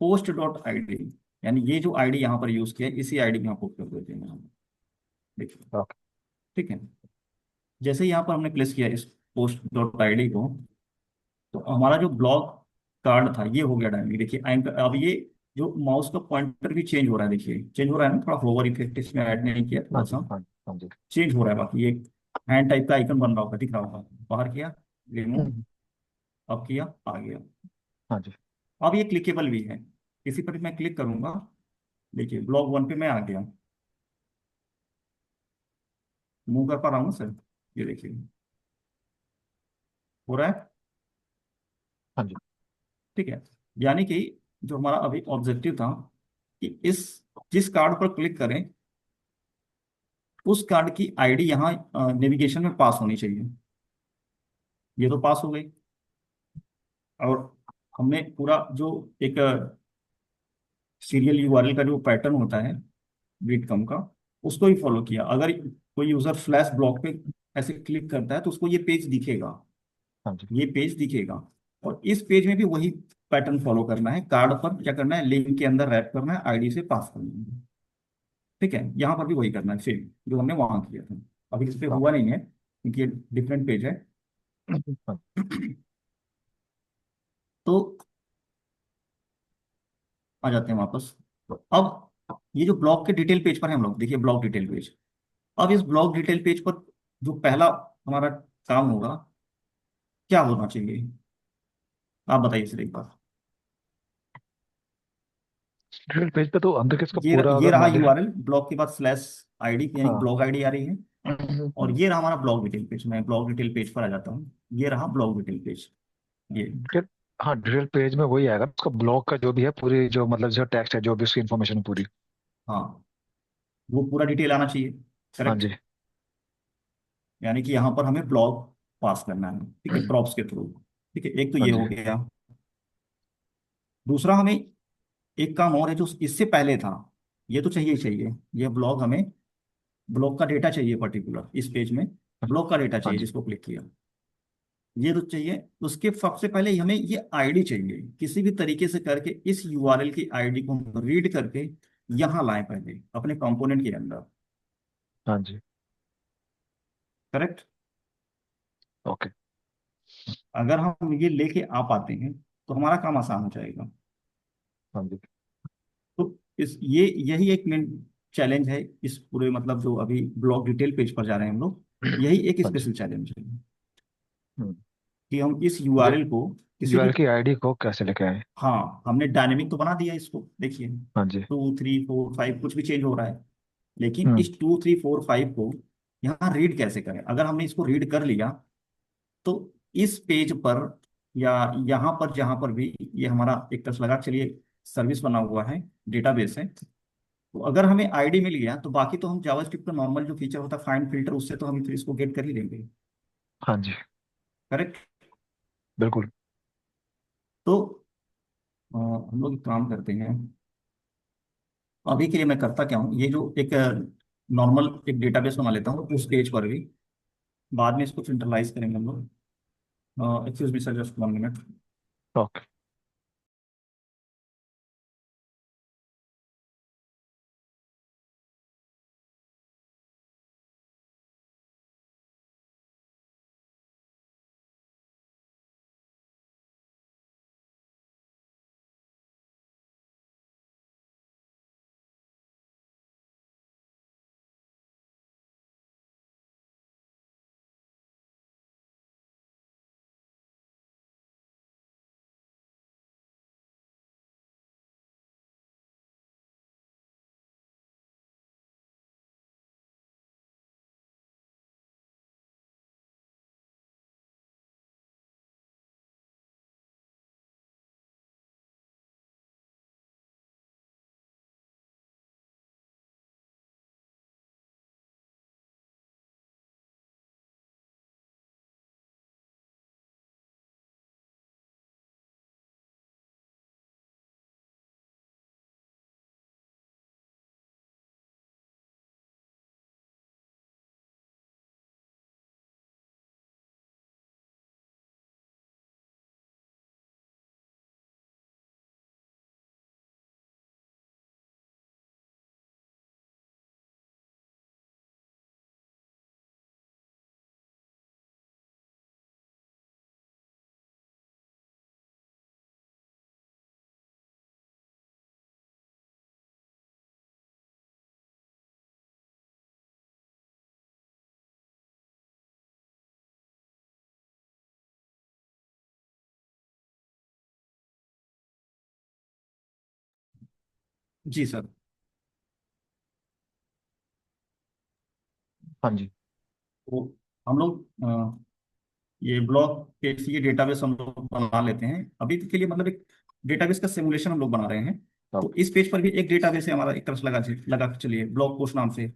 पोस्ट डॉट आईडी, यानी ये जो आईडी यहाँ पर यूज किया है इसी आईडी में यहाँ पुट कर देते हैं हम। देखिए, ओके। ठीक है। जैसे यहाँ पर हमने प्लेस किया इस पोस्ट डॉट आईडी को, तो हमारा जो ब्लॉग कार्ड था ये हो गया डायनेमिक। देखिए एंकर, अब ये जो माउस का पॉइंटर भी चेंज हो रहा है, देखिए चेंज हो रहा है ना, थोड़ा होवर इफेक्ट इसमें ऐड नहीं किया, थोड़ा हाँ जी, सा हाँ जी, हाँ जी। चेंज हो रहा है। बाकी ये हैंड टाइप का आइकन बन रहा होगा, दिख रहा होगा, बाहर किया, रिमूव, हम्म, अब किया, आ गया। हाँ जी। अब ये क्लिकेबल भी है, इसी पर मैं क्लिक करूंगा, देखिए ब्लॉग वन पे मैं आ गया, मूव कर पा रहा हूँ सर, ये देखिए हो रहा है। हाँ जी, ठीक है, यानी कि जो हमारा अभी ऑब्जेक्टिव था कि इस जिस कार्ड पर क्लिक करें उस कार्ड की आईडी यहाँ नेविगेशन में पास होनी चाहिए। ये तो पास हो गई, और हमने पूरा जो एक सीरियल यूआरएल का जो पैटर्न होता है बीट कम का, उसको ही फॉलो किया। अगर कोई यूजर फ्लैश ब्लॉक पे ऐसे क्लिक करता है तो उसको ये पेज दिखेगा, हाँ जी। ये पेज दिखेगा। और इस पेज में भी वही पैटर्न फॉलो करना है, कार्ड पर क्या करना है, लिंक के अंदर रैप करना है, आईडी से पास करना है। ठीक है, यहाँ पर भी वही करना है सेम जो हमने वहां किया था। अभी इस पे हुआ ओके। नहीं है क्योंकि ये डिफरेंट पेज है। हाँ, तो आ जाते हैं वापस। अब ये जो ब्लॉग के डिटेल पेज पर है हम लोग, देखिए ब्लॉग डिटेल पेज। अब इस ब्लॉग डिटेल पेज पर जो पहला हमारा काम होगा, क्या होना चाहिए, आप बताइए सर एक बार। डिटेल पेज पे तो अंदर किसका पूरा ये अगर रहा मान लिया। यूआरएल, ब्लॉग के बाद स्लैश आईडी यानी हाँ। ब्लॉग आईडी आ रही है। और हम्म। ये रहा हमारा ब्लॉग डिटेल पेज, मैं ब्लॉग डिटेल पेज पर आ जाता हूँ, ये रहा ब्लॉग डिटेल पेज, ये। डिटेल हाँ, डिटेल पेज में वही आएगा उसका ब्लॉग का जो भी है, पूरी जो मतलब जो टेक्स्ट है, जो भी उसकी इन्फॉर्मेशन पूरी। हाँ, वो पूरा डिटेल आना चाहिए, हाँ करेक्ट। जी। यानी कि यहाँ पर हमें ब्लॉग पास करना है, ठीक है, प्रॉप्स के थ्रू। ठीक है, एक तो हाँ ये जी। हो गया। दूसरा हमें एक काम और है जो इससे पहले था, ये तो चाहिए ही चाहिए, ये ब्लॉग हमें, ब्लॉग का डेटा चाहिए पर्टिकुलर इस पेज में, ब्लॉग का डेटा हाँ चाहिए जी। जिसको क्लिक किया, ये तो चाहिए। उसके सबसे पहले हमें ये आईडी चाहिए, किसी भी तरीके से करके इस यूआरएल की आईडी को हम रीड करके यहाँ लाएं पहले अपने कंपोनेंट के अंदर, हाँ जी। करेक्ट। ओके। अगर हम ये लेके आ पाते हैं तो हमारा काम आसान हो जाएगा। हाँ जी। तो इस ये यही एक मेन चैलेंज है इस पूरे, मतलब जो अभी ब्लॉग डिटेल पेज पर जा रहे हैं हम लोग, यही एक हाँ जी। स्पेशल चैलेंज है हम्म। कि हम इस ये यूआरएल को किसी भी, यूआरएल की आईडी को कैसे लेके आए? हाँ हमने डायनेमिक तो बना दिया इसको, देखिए हाँ जी। 2 3 4 5 कुछ भी चेंज हो रहा है, लेकिन हम्म। इस 2 3 4 5 को यहाँ रीड कैसे करें। अगर हमने इसको रीड कर लिया तो इस पेज पर या यहाँ पर जहाँ पर भी ये हमारा एक तरह से लगा चलिए सर्विस बना हुआ है, डेटाबेस है, तो अगर हमें आईडी मिल गया तो बाकी तो हम जावास्क्रिप्ट का नॉर्मल जो फीचर होता है फाइंड फिल्टर, उससे तो हम फिर इसको गेट कर ही लेंगे, हाँ जी। करेक्ट। बिल्कुल। तो हम लोग एक काम करते हैं, अभी के लिए मैं करता क्या हूँ, ये जो एक नॉर्मल एक डेटाबेस बना लेता हूँ उस पेज पर भी, बाद में इसको सेंट्रलाइज करेंगे हम लोग। Excuse me sir, just 1 minute. Okay. जी सर। हाँ जी। तो हम लोग ये ब्लॉक पेज ये डेटाबेस हम लोग बना लेते हैं अभी के लिए, मतलब एक डेटाबेस का सिमुलेशन हम लोग बना रहे हैं। तो ओके। इस पेज पर भी एक डेटाबेस है हमारा, एक तरफ से लगा लगा के चलिए ब्लॉक पोस्ट नाम से।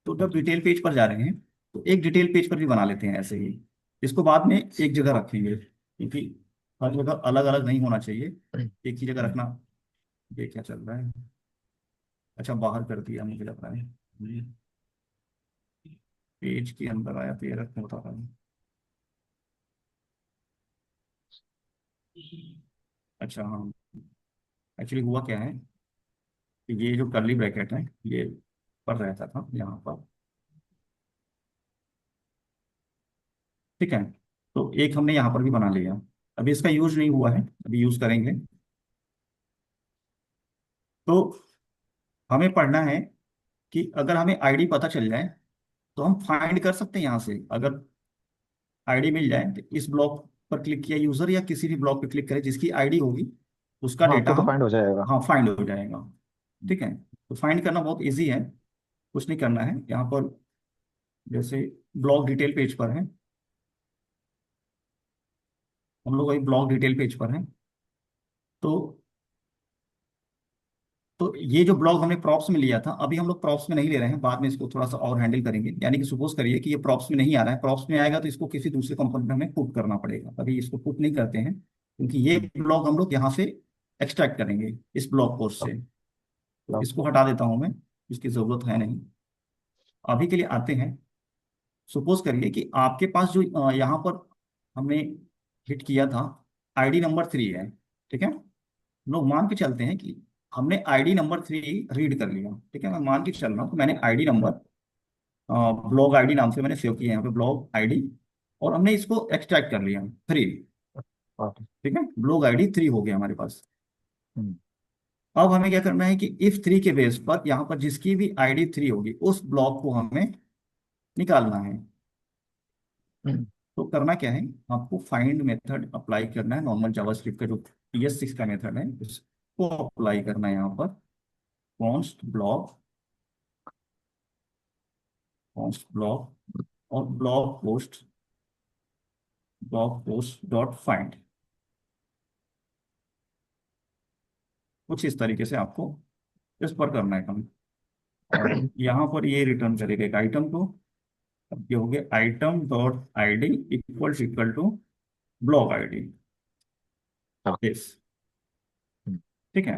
तो हाँ जब जी। डिटेल पेज पर जा रहे हैं तो एक डिटेल पेज पर भी बना लेते हैं ऐसे ही। इसको बाद में एक जगह रखेंगे, क्योंकि हर जगह अलग अलग नहीं होना चाहिए, एक ही जगह हम्म, रखना। ये क्या चल रहा है? अच्छा, बाहर कर दिया मुझे लग रहा है। पेज के अंदर आया तो ये रखना बता रहा हूँ। अच्छा हाँ, एक्चुअली हुआ क्या है कि ये जो कर्ली ब्रैकेट है ये पर रहता था यहाँ पर। ठीक है, तो एक हमने यहाँ पर भी बना लिया। अभी इसका यूज नहीं हुआ है, अभी यूज करेंगे। तो हमें पढ़ना है कि अगर हमें आईडी पता चल जाए तो हम फाइंड कर सकते हैं यहाँ से। अगर आईडी मिल जाए तो इस ब्लॉक पर क्लिक किया यूजर, या किसी भी ब्लॉक पर क्लिक करें जिसकी आईडी होगी, उसका हाँ, डेटा तो हम, फाइंड हो जाएगा। हाँ, फाइंड हो जाएगा। ठीक है, तो फाइंड करना बहुत इजी है, कुछ नहीं करना है यहाँ पर। जैसे ब्लॉक डिटेल पेज पर है, हम लोग वही ब्लॉक डिटेल पेज पर हैं। तो ये जो ब्लॉग हमने प्रॉप्स में लिया था, अभी हम लोग प्रॉप्स में नहीं ले रहे हैं, बाद में इसको थोड़ा सा और हैंडल करेंगे। यानी कि सपोज करिए कि ये प्रॉप्स में नहीं आ रहा है, प्रॉप्स में आएगा तो इसको किसी दूसरे कंपोनेंट में हमें पुट करना पड़ेगा। अभी इसको पुट नहीं करते हैं, क्योंकि ये हम्म, ब्लॉग हम लोग यहाँ से एक्सट्रैक्ट करेंगे इस ब्लॉग पोस्ट से। तो ओके। इसको हटा देता हूँ मैं, इसकी जरूरत है नहीं। अभी के लिए आते हैं। सपोज करिए कि आपके पास जो यहाँ पर हमने हिट किया था, आईडी नंबर 3 है। ठीक है, लोग मान के चलते हैं कि हमने आईडी नंबर 3 रीड कर लिया। ठीक है, मैं मान के चल रहा हूँ कि मैंने आईडी नंबर, ब्लॉग आईडी नाम से मैंने सेव किया यहाँ पे ब्लॉग आईडी, और हमने इसको एक्सट्रैक्ट कर लिया 3। ओके। ठीक है, ब्लॉग आईडी 3 हो गया हमारे पास। हम्म, अब हमें क्या करना है कि इफ 3 के बेस पर यहाँ पर जिसकी भी आईडी 3 होगी उस ब्लॉक को हमें निकालना है। हम्म, तो करना क्या है, आपको फाइंड मेथड अप्लाई करना है, नॉर्मल जावास्क्रिप्ट का जो PS6 का मेथड है उसको अप्लाई करना है यहाँ पर। कॉन्स्ट ब्लॉक, कॉन्स्ट ब्लॉक और ब्लॉक पोस्ट डॉट फाइंड। कुछ इस तरीके से आपको इस पर करना है काम। और यहाँ पर ये रिटर्न करेगा एक आइटम को। अब ये हो गया item dot ID equal to block ID. Okay. Yes. ठीक है,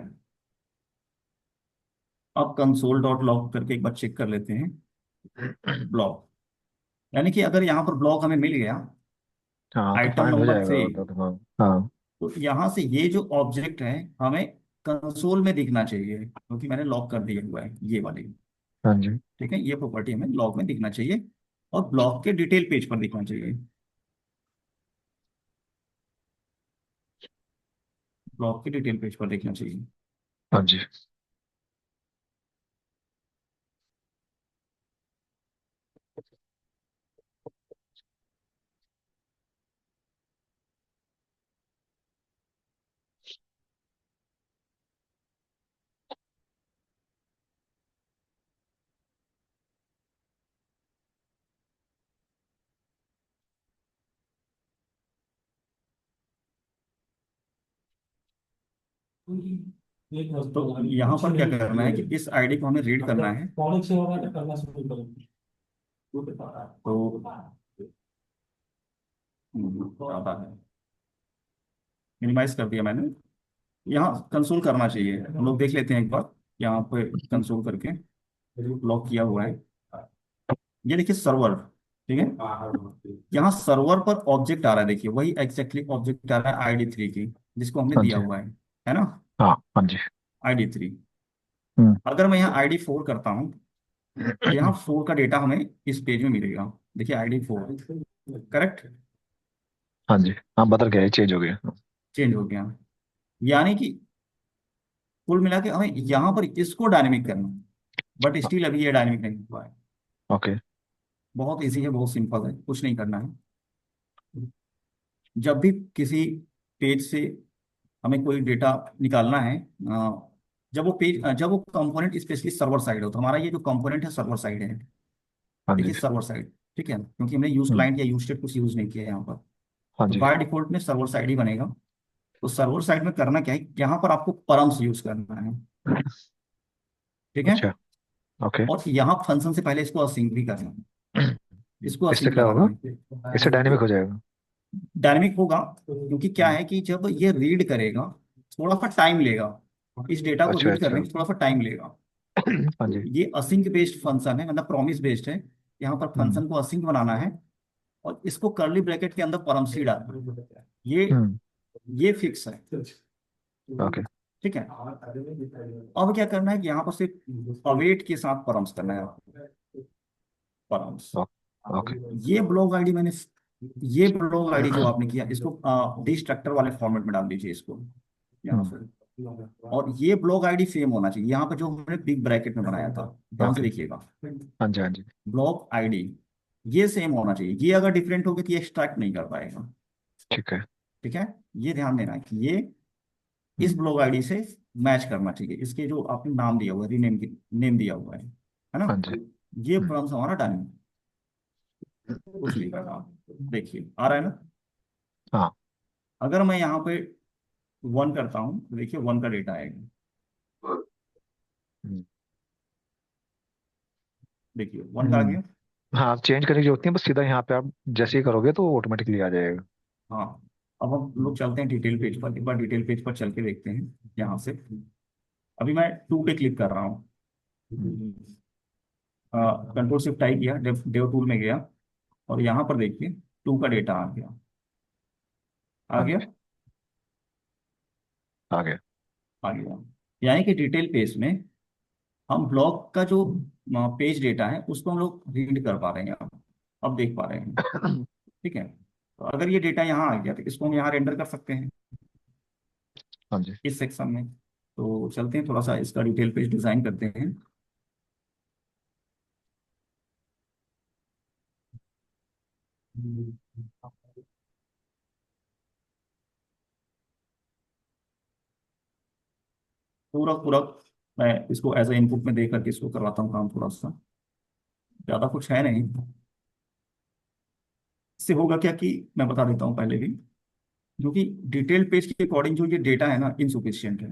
अब कंसोल डॉट लॉग करके एक बार चेक कर लेते हैं ब्लॉक। यानी कि अगर यहाँ पर ब्लॉक हमें मिल गया, हाँ, तो आइटम फाइंड हो नंबर जाएगा 3, तो हाँ। हाँ। तो यहाँ से ये जो ऑब्जेक्ट है हमें कंसोल में दिखना चाहिए, क्योंकि मैंने लॉक कर दिया हुआ है ये वाली। हाँ जी। ठीक है, ये प्रॉपर्टी हमें लॉग में दिखना चाहिए और ब्लॉक के डिटेल पेज पर दिखना चाहिए। ब्लॉक के डिटेल पेज पर दिखना चाहिए। हाँ जी। तो यहाँ पर क्या करना है कि इस आईडी को हमें रीड करना है। तो आता है, मिनिमाइज कर दिया मैंने। यहाँ कंसोल करना चाहिए, हम लोग देख लेते हैं एक बार। यहाँ पे कंसोल करके लॉक किया हुआ है, ये देखिए सर्वर। ठीक है, यहाँ सर्वर पर ऑब्जेक्ट आ रहा है, देखिए वही एग्जैक्टली ऑब्जेक्ट आ रहा है ID 3 की, जिसको हमने हाँ दिया जी। हुआ है ना? हाँ। हाँ जी। ID 3। हम्म। अगर मैं यहाँ ID 4 करता हूँ तो यहाँ 4 का डेटा हमें इस पेज में मिलेगा। देखिए ID 4 करेक्ट हाँ जी। हाँ, बदल गया, चेंज हो गया। चेंज हो गया। यानी कि कुल मिला के हमें यहाँ पर इसको डायनेमिक करना, बट स्टिल अभी ये डायनेमिक नहीं हुआ है। ओके। बहुत इजी है, बहुत सिंपल है, कुछ नहीं करना है। जब भी किसी पेज से हमें कोई डेटा निकालना है, जब वो कंपोनेंट स्पेशली सर्वर साइड हो, तो हमारा ये जो कंपोनेंट है सर्वर साइड है। हाँ जी। देखिए सर्वर साइड, ठीक है, क्योंकि हमने यूज हम्म। क्लाइंट या यूज स्टेट कुछ यूज नहीं किया है यहाँ पर। हाँ तो जी। बाय डिफॉल्ट में सर्वर साइड ही बनेगा। तो सर्वर साइड में करना क्या है, यहाँ पर आपको परम्स यूज करना है, ठीक है। अच्छा। ओके। और यहाँ फंक्शन से पहले इसको असिंक भी करना है, इसको इससे असिंक क्या लगाना होगा? इससे है। डायनेमिक हो जाएगा। डायनेमिक होगा, क्योंकि क्या हम्म। है कि जब ये रीड करेगा, थोड़ा सा टाइम लेगा, इस डेटा को अच्छा रीड करने अच्छा। में थोड़ा सा टाइम लेगा। हाँ तो जी। ये असिंक बेस्ड फंक्शन है, मतलब प्रॉमिस बेस्ड है। यहाँ पर हम्म। फंक्शन को असिंक बनाना है, और इसको करली ब्रैकेट के अंदर परम सी डालना है। हम्म। ये फिक्स है, ओके। ठीक है। अब क्या करना है कि यहाँ पर सिर्फ अवेट के साथ परम्स करना है आपको, परम्स। ओके। ये ब्लॉक आईडी मैंने ये ब्लॉक आईडी जो आपने किया, इसको डिस्ट्रक्टर वाले फॉर्मेट में डाल दीजिए इसको, यहाँ हम्म। से। और ये ब्लॉक आईडी सेम होना चाहिए यहाँ पर जो हमने बिग ब्रैकेट में बनाया था, ध्यान से ओके। देखिएगा। हाँ जी हाँ जी। ब्लॉक आईडी ये सेम होना चाहिए, ये अगर डिफरेंट होगा तो ये एक्सट्रैक्ट नहीं कर पाएगा, ठीक है। ठीक है। ये ध्यान देना है कि ये इस हम्म। ब्लॉग आईडी से मैच करना चाहिए, इसके जो आपने नाम दिया हुआ है, रीनेम की नेम दिया हुआ है ना। हाँ जी। ये हम्म। प्रॉब्लम हमारा डन, कुछ नहीं करना। देखिए आ रहा है ना। हाँ। अगर मैं यहाँ पे वन करता हूँ तो देखिए वन का डेटा आएगा, हम्म। देखिए वन का आ हम्म। गया। हाँ, आप चेंज करने की जरूरत नहीं है, बस सीधा यहाँ पे आप जैसे ही करोगे तो ऑटोमेटिकली आ जाएगा। हाँ, अब हम लोग चलते हैं डिटेल पेज पर, एक बार डिटेल पेज पर चल के देखते हैं यहाँ से। अभी मैं टू पे क्लिक कर रहा हूँ, हम्म। कंट्रोल शिफ्ट आई किया, डेव टूल में गया, और यहाँ पर देखिए टू का डेटा आ गया, आ हाँ गया, जी। आ गया। आ गया। यानी कि डिटेल पेज में हम ब्लॉग का जो पेज डेटा है उसको हम लोग रीड कर पा रहे हैं, अब देख पा रहे हैं, ठीक है। तो अगर ये डेटा यहाँ आ गया तो इसको हम यहाँ रेंडर कर सकते हैं हाँ जी। इस सेक्शन में। तो चलते हैं थोड़ा सा इसका डिटेल पेज डिजाइन करते हैं। पूरा पूरा मैं इसको एज ए इनपुट में दे करके इसको करवाता हूँ काम, थोड़ा सा ज़्यादा कुछ है नहीं। इससे होगा क्या कि मैं बता देता हूँ पहले भी, क्योंकि डिटेल पेज के अकॉर्डिंग जो ये डेटा है ना इनसुफिशियंट है,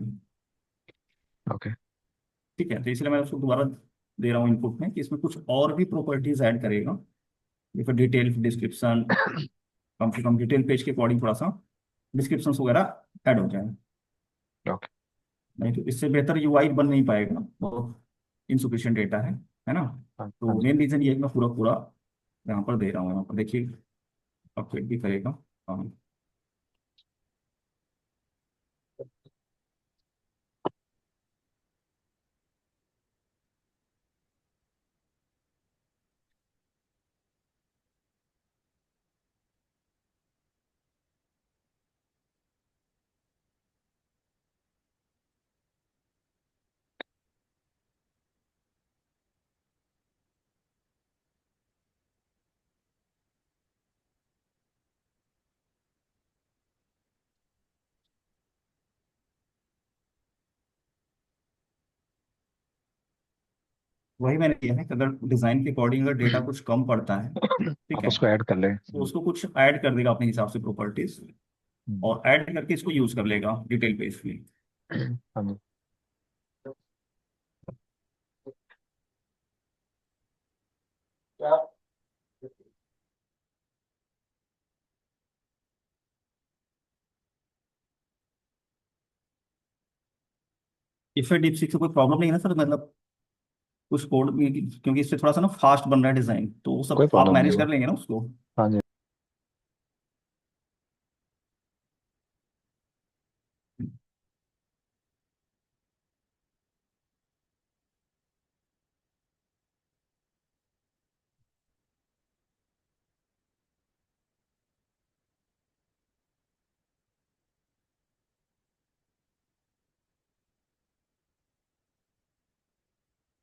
ओके। ठीक है। तो इसलिए मैं उसको दोबारा दे रहा हूँ इनपुट में कि इसमें कुछ और भी प्रॉपर्टीज ऐड करेगा, जैसे डिटेल डिस्क्रिप्शन, कम से कम डिटेल पेज के अकॉर्डिंग थोड़ा सा डिस्क्रिप्शन वगैरह ऐड हो जाए। ओके। नहीं तो इससे बेहतर यूआई बन नहीं पाएगा, बहुत इनसुफिशियंट डेटा है ना। हाँ हाँ तो जी। मेन रीजन ये है कि मैं पूरा पूरा यहाँ पर दे रहा हूँ, यहाँ पर देखिए अपडेट भी करेगा। हाँ, वही मैंने किया है कि अगर डिजाइन के अकॉर्डिंग अगर डेटा कुछ कम पड़ता है, ठीक आप है, उसको ऐड कर लें। तो उसको कुछ ऐड कर देगा अपने हिसाब से प्रॉपर्टीज, हम्म। और ऐड करके इसको यूज कर लेगा डिटेल पेज में। हाँ जी। इससे डीप सीक से कोई प्रॉब्लम नहीं है ना सर, मतलब कुछ कोड में क्योंकि इससे थोड़ा सा ना फास्ट बन रहा है डिजाइन, तो वो कोई सब आप प्रॉब्लम नहीं मैनेज हुआ। कर लेंगे ना उसको। हाँ जी।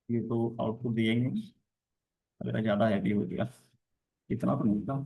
ये तो आउटपुट दिए ही नहीं, अगर ज़्यादा हैवी हो गया, इतना तो नहीं था।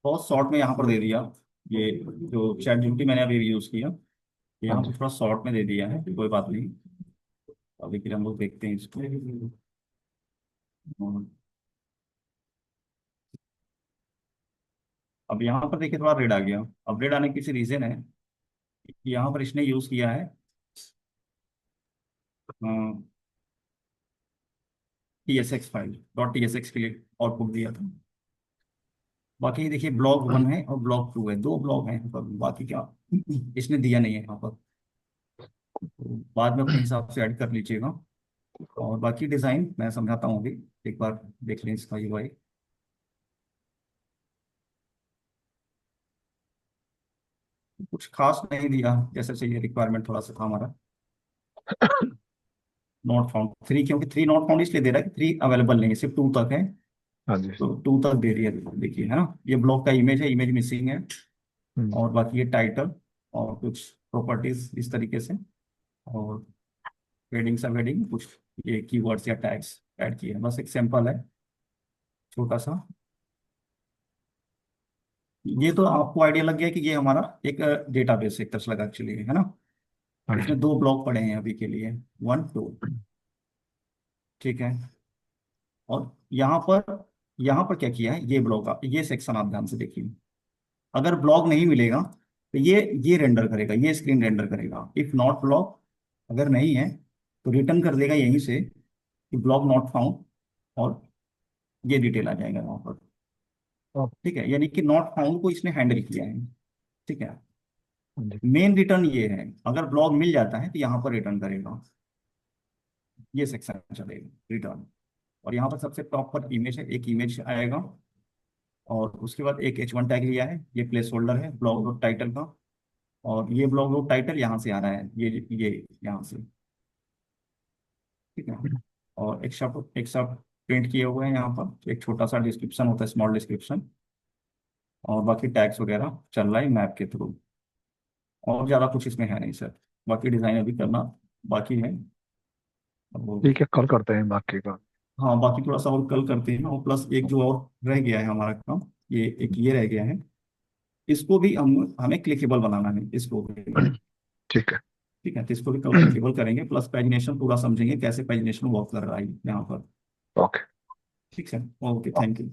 बहुत शॉर्ट में यहाँ पर दे दिया। ये जो चैट जीपीटी मैंने अभी यूज़ किया, हाँ यहाँ जी। पर थोड़ा शॉर्ट में दे दिया है, कोई बात नहीं। अभी फिर हम लोग देखते हैं इसको। अब यहाँ पर देखिए थोड़ा रेड आ गया। अब रेड आने की किसी रीजन है कि यहाँ पर इसने यूज़ किया है TSX फाइल, .tsx के लिए आउटपुट दिया था। बाकी देखिए ब्लॉक 1 है और ब्लॉक 2 है, दो ब्लॉक हैं यहाँ पर, बाकी क्या इसने दिया नहीं है यहाँ पर। तो बाद में अपने हिसाब से ऐड कर लीजिएगा। और बाकी डिज़ाइन मैं समझाता हूँ अभी, एक बार देख लें इसका UI। कुछ खास नहीं दिया, जैसे चाहिए रिक्वायरमेंट थोड़ा सा था हमारा। नॉट फाउंड 3, क्योंकि 3 नॉट फाउंड इसलिए दे रहा है कि 3 अवेलेबल नहीं है, सिर्फ 2 तक है। हाँ जी। तो 2 तक दे रही है, देखिए है ना, ये ब्लॉक का इमेज है, इमेज मिसिंग है। हम्म। और बाकी ये टाइटल और कुछ प्रॉपर्टीज इस तरीके से। और वेडिंग सा वेडिंग कुछ ये कीवर्ड्स या टैग्स ऐड किए हैं, बस एक सैंपल है छोटा सा। ये तो आपको आइडिया लग गया कि ये हमारा एक डेटाबेस एक तरह से लगा एक्चुअली, है ना। हाँ जी। इसमें दो ब्लॉक पड़े हैं अभी के लिए, 1 2। ठीक है। और यहाँ पर क्या किया है, ये ब्लॉक आप ये सेक्शन आप ध्यान से देखिए। अगर ब्लॉक नहीं मिलेगा तो ये रेंडर करेगा, ये स्क्रीन रेंडर करेगा। इफ नॉट ब्लॉक, अगर नहीं है तो रिटर्न कर देगा यहीं से कि ब्लॉक नॉट फाउंड, और ये डिटेल आ जाएगा यहाँ पर। हाँ ठीक है, यानी कि नॉट फाउंड को इसने हैंडल किया है। ठीक है। जी। मेन रिटर्न ये है, अगर ब्लॉक मिल जाता है तो यहाँ पर रिटर्न करेगा, ये सेक्शन चलेगा रिटर्न। और यहाँ पर सबसे टॉप पर इमेज है, एक इमेज आएगा। और उसके बाद एक H1 टैग लिया है, ये प्लेस होल्डर है ब्लॉग डॉट टाइटल का। और ये ब्लॉग डॉट टाइटल यहाँ से आ रहा है, ये यहाँ से। ठीक है। और एक शब्द प्रिंट किए हुए हैं यहाँ पर, एक छोटा सा डिस्क्रिप्शन होता है, स्मॉल डिस्क्रिप्शन। और बाकी टैग्स वगैरह चल रहा है मैप के थ्रू। और ज़्यादा कुछ इसमें है नहीं सर, बाकी डिज़ाइन अभी करना बाकी है। वो ठीक है, कल करते हैं बाकी का। हाँ, बाकी थोड़ा सा और कल करते हैं। और प्लस एक जो और रह गया है हमारा काम, ये एक ये रह गया है, इसको भी हमें क्लिकेबल बनाना है इसको भी। ठीक है। ठीक है, तो इसको भी कल क्लिकेबल करेंगे, प्लस पैजिनेशन पूरा समझेंगे कैसे पैजिनेशन वर्क कर रहा है यहाँ पर। ओके। ठीक है। Okay, thank you.